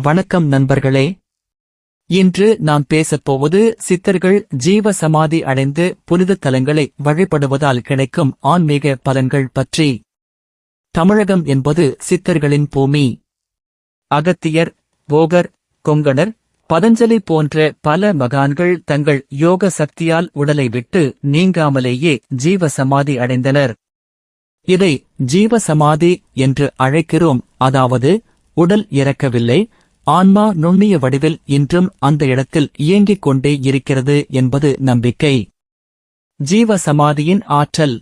வணக்கம் நண்பர்களே. இன்று நாம் பேசப்போவது சித்தர்கள் ஜீவ சமாதி அடைந்து புனித தலங்களை வழிபடுவதால் கிடைக்கும் ஆன்மீக பலன்கள் பற்றி. தமிழகம் என்பது சித்தர்களின் பூமி. அகத்தியர், போகர், கொங்கணர், பதஞ்சலி போன்ற பல மகான்கள் தங்கள் யோக சக்தியால் உடலை விட்டு நீங்காமலேயே ஜீவ சமாதி அடைந்தனர். இதை ஜீவ சமாதி என்று அழைக்கிறோம். அதாவது உடல் இறக்கவில்லை, ஆன்மா நுண்ணிய வடிவில் இன்றும் அந்த இடத்தில் இயங்கிக் கொண்டே இருக்கிறது என்பது நம்பிக்கை. ஜீவ சமாதியின் ஆற்றல்.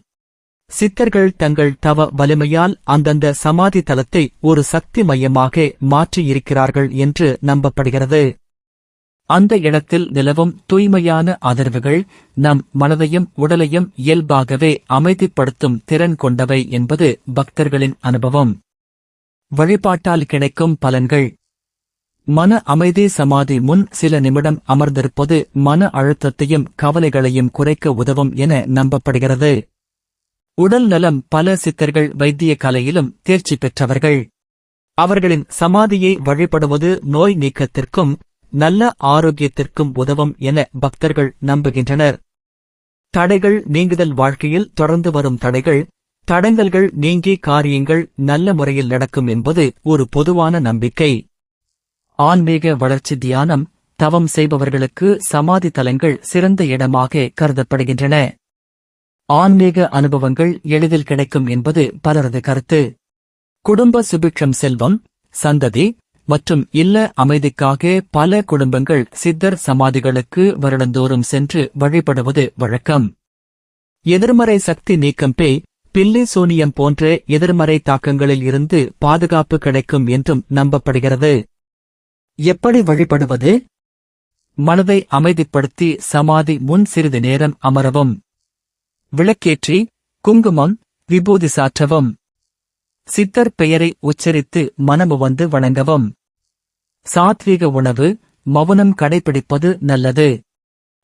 சித்தர்கள் தங்கள் தவ வலிமையால் அந்தந்த சமாதி தலத்தை ஒரு சக்தி மையமாக மாற்றியிருக்கிறார்கள் என்று நம்பப்படுகிறது. அந்த இடத்தில் நிலவும் தூய்மையான அதிர்வுகள் நம் மனதையும் உடலையும் இயல்பாகவே அமைதிப்படுத்தும் திறன் கொண்டவை என்பது பக்தர்களின் அனுபவம். வழிபாட்டால் கிடைக்கும் பலன்கள். மன அமைதி. சமாதி முன் சில நிமிடம் அமர்ந்திருப்பது மன அழுத்தத்தையும் கவலைகளையும் குறைக்க உதவும் என நம்பப்படுகிறது. உடல் நலம். பல சித்தர்கள் வைத்திய கலையிலும் தேர்ச்சி பெற்றவர்கள். அவர்களின் சமாதியை வழிபடுவது நோய் நீக்கத்திற்கும் நல்ல ஆரோக்கியத்திற்கும் உதவும் என பக்தர்கள் நம்புகின்றனர். தடைகள் நீங்குதல். வாழ்க்கையில் தொடர்ந்து வரும் தடங்கல்கள் நீங்கி காரியங்கள் நல்ல முறையில் நடக்கும் என்பது ஒரு பொதுவான நம்பிக்கை. ஆன்மீக வளர்ச்சி. தியானம். தவம் செய்பவர்களுக்கு சமாதி தலங்கள் சிறந்த இடமாக கருதப்படுகின்றன. ஆன்மீக அனுபவங்கள் எளிதில் கிடைக்கும் என்பது பலரது கருத்து. குடும்ப சுபிட்சம். செல்வம், சந்ததி மற்றும் இல்ல அமைதிக்காக பல குடும்பங்கள் சித்தர் சமாதிகளுக்கு வருடந்தோறும் சென்று வழிபடுவது வழக்கம். எதிர்மறை சக்தி நீக்கம். பேய், பில்லி சூனியம் போன்ற எதிர்மறை தாக்கங்களில் இருந்து பாதுகாப்பு கிடைக்கும் என்றும் நம்பப்படுகிறது. எப்படி வழிபடுவது? மனதை அமைதிப்படுத்தி சமாதி முன் சிறிது நேரம் அமரவும். விளக்கேற்றி குங்குமம், விபூதி சாற்றவும். சித்தர் பெயரை உச்சரித்து மனமுவந்து வணங்கவும். சாத்வீக உணவு, மௌனம் கடைபிடிப்பது நல்லது.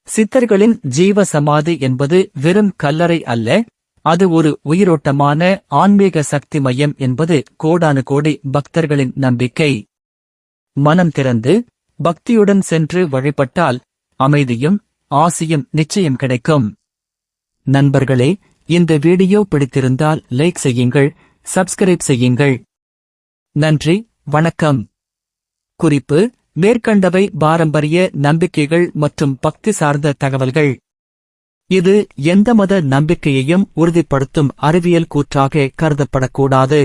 சித்தர்களின் ஜீவ சமாதி என்பது வெறும் கல்லறை அல்ல, அது ஒரு உயிரோட்டமான ஆன்மீக சக்தி மையம் என்பது கோடானு கோடி பக்தர்களின் நம்பிக்கை. மனம் திறந்து பக்தியுடன் சென்று வழிபட்டால் அமைதியும் ஆசியும் நிச்சயம் கிடைக்கும். நண்பர்களே, இந்த வீடியோ பிடித்திருந்தால் லைக் செய்யுங்கள், சப்ஸ்கிரைப் செய்யுங்கள். நன்றி, வணக்கம். குறிப்பு: மேற்கண்டவை பாரம்பரிய நம்பிக்கைகள் மற்றும் பக்தி சார்ந்த தகவல்கள். இது எந்த மத நம்பிக்கையையும் உறுதிப்படுத்தும் அறிவியல் கூற்றாக கருதப்படக்கூடாது.